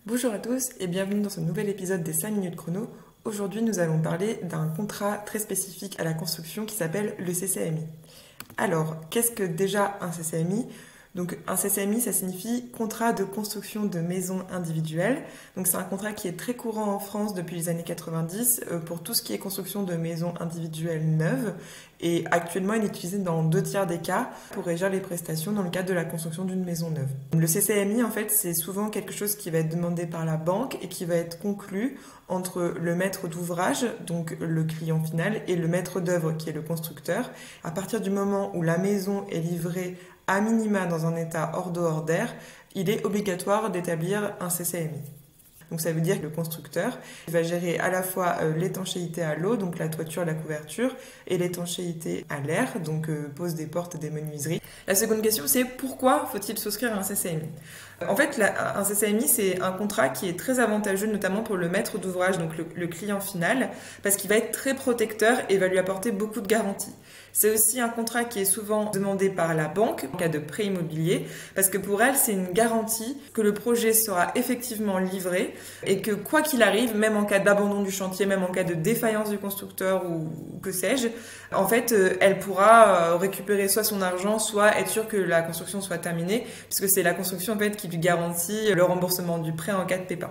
Bonjour à tous et bienvenue dans ce nouvel épisode des 5 minutes chrono. Aujourd'hui, nous allons parler d'un contrat très spécifique à la construction qui s'appelle le CCMI. Alors, qu'est-ce que déjà un CCMI ? Donc, un CCMI, ça signifie contrat de construction de maisons individuelles. Donc, c'est un contrat qui est très courant en France depuis les années 90 pour tout ce qui est construction de maisons individuelles neuves. Et actuellement, il est utilisé dans 2/3 des cas pour régir les prestations dans le cadre de la construction d'une maison neuve. Le CCMI, en fait, c'est souvent quelque chose qui va être demandé par la banque et qui va être conclu entre le maître d'ouvrage, donc le client final, et le maître d'œuvre, qui est le constructeur. À partir du moment où la maison est livrée à minima dans un état hors d'eau hors d'air, il est obligatoire d'établir un CCMI. Donc ça veut dire que le constructeur va gérer à la fois l'étanchéité à l'eau, donc la toiture, la couverture, et l'étanchéité à l'air, donc pose des portes, des menuiseries. La seconde question, c'est pourquoi faut-il souscrire à un CCMI ? En fait, un CCMI, c'est un contrat qui est très avantageux, notamment pour le maître d'ouvrage, donc le client final, parce qu'il va être très protecteur et va lui apporter beaucoup de garanties. C'est aussi un contrat qui est souvent demandé par la banque en cas de prêt immobilier, parce que pour elle, c'est une garantie que le projet sera effectivement livré et que quoi qu'il arrive, même en cas d'abandon du chantier, même en cas de défaillance du constructeur ou que sais-je, en fait, elle pourra récupérer soit son argent, soit être sûre que la construction soit terminée, puisque c'est la construction en fait qui lui garantit le remboursement du prêt en cas de pépin.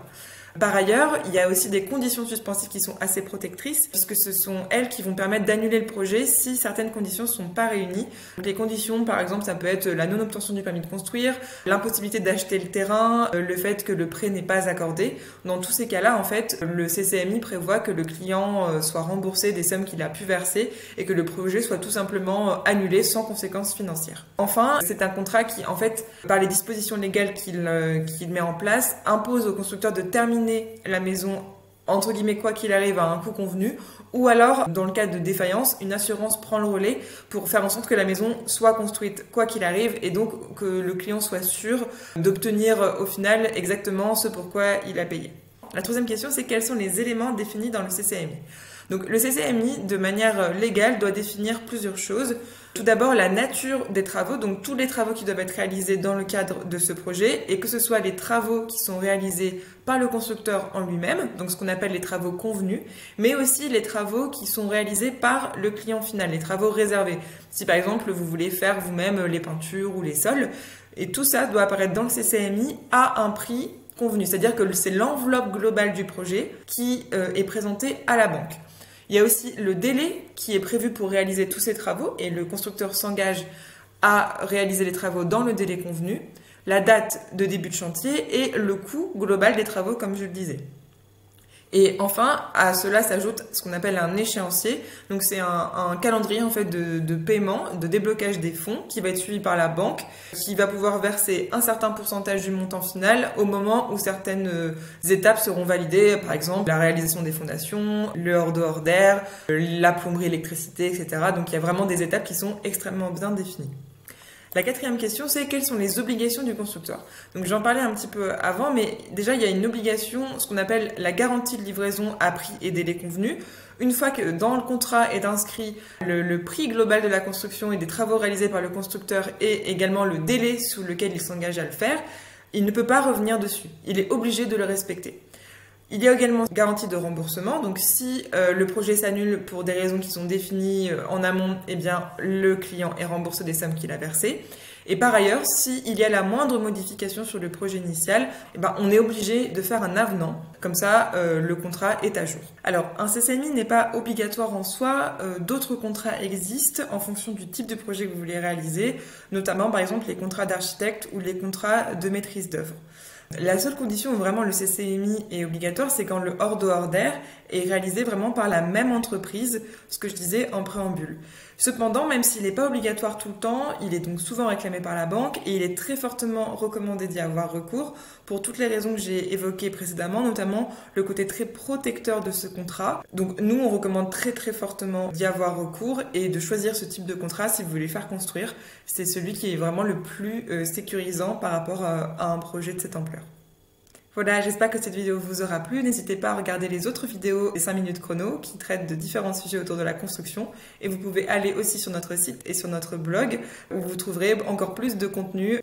Par ailleurs, il y a aussi des conditions suspensives qui sont assez protectrices, puisque ce sont elles qui vont permettre d'annuler le projet si certaines conditions ne sont pas réunies. Donc, les conditions, par exemple, ça peut être la non-obtention du permis de construire, l'impossibilité d'acheter le terrain, le fait que le prêt n'est pas accordé. Dans tous ces cas-là, en fait, le CCMI prévoit que le client soit remboursé des sommes qu'il a pu verser et que le projet soit tout simplement annulé sans conséquences financières. Enfin, c'est un contrat qui, en fait, par les dispositions légales qu'il met en place, impose au constructeur de terminer la maison, entre guillemets, quoi qu'il arrive, à un coût convenu, ou alors, dans le cas de défaillance, une assurance prend le relais pour faire en sorte que la maison soit construite quoi qu'il arrive et donc que le client soit sûr d'obtenir au final exactement ce pour quoi il a payé. La troisième question, c'est quels sont les éléments définis dans le CCMI ? Donc le CCMI, de manière légale, doit définir plusieurs choses. Tout d'abord, la nature des travaux, donc tous les travaux qui doivent être réalisés dans le cadre de ce projet, et que ce soit les travaux qui sont réalisés par le constructeur en lui-même, donc ce qu'on appelle les travaux convenus, mais aussi les travaux qui sont réalisés par le client final, les travaux réservés. Si par exemple, vous voulez faire vous-même les peintures ou les sols, et tout ça doit apparaître dans le CCMI à un prix convenu, c'est-à-dire que c'est l'enveloppe globale du projet qui est présentée à la banque. Il y a aussi le délai qui est prévu pour réaliser tous ces travaux et le constructeur s'engage à réaliser les travaux dans le délai convenu, la date de début de chantier et le coût global des travaux comme je le disais. Et enfin, à cela s'ajoute ce qu'on appelle un échéancier. Donc c'est un calendrier en fait de paiement, de déblocage des fonds qui va être suivi par la banque, qui va pouvoir verser un certain pourcentage du montant final au moment où certaines étapes seront validées, par exemple la réalisation des fondations, le hors d'eau hors d'air, la plomberie, électricité, etc. Donc il y a vraiment des étapes qui sont extrêmement bien définies. La quatrième question, c'est quelles sont les obligations du constructeur. Donc j'en parlais un petit peu avant, mais déjà il y a une obligation, ce qu'on appelle la garantie de livraison à prix et délai convenu. Une fois que dans le contrat est inscrit le prix global de la construction et des travaux réalisés par le constructeur et également le délai sous lequel il s'engage à le faire, il ne peut pas revenir dessus. Il est obligé de le respecter. Il y a également une garantie de remboursement, donc si le projet s'annule pour des raisons qui sont définies en amont, eh bien le client est remboursé des sommes qu'il a versées. Et par ailleurs, s'il y a la moindre modification sur le projet initial, eh ben, on est obligé de faire un avenant, comme ça le contrat est à jour. Alors un CCMI n'est pas obligatoire en soi, d'autres contrats existent en fonction du type de projet que vous voulez réaliser, notamment par exemple les contrats d'architecte ou les contrats de maîtrise d'œuvre. La seule condition où vraiment le CCMI est obligatoire, c'est quand le hors d'eau hors d'air est réalisé vraiment par la même entreprise, ce que je disais en préambule. Cependant, même s'il n'est pas obligatoire tout le temps, il est donc souvent réclamé par la banque et il est très fortement recommandé d'y avoir recours pour toutes les raisons que j'ai évoquées précédemment, notamment le côté très protecteur de ce contrat. Donc nous, on recommande très fortement d'y avoir recours et de choisir ce type de contrat si vous voulez faire construire. C'est celui qui est vraiment le plus sécurisant par rapport à un projet de cette ampleur. Voilà, j'espère que cette vidéo vous aura plu. N'hésitez pas à regarder les autres vidéos des 5 minutes chrono qui traitent de différents sujets autour de la construction. Et vous pouvez aller aussi sur notre site et sur notre blog où vous trouverez encore plus de contenu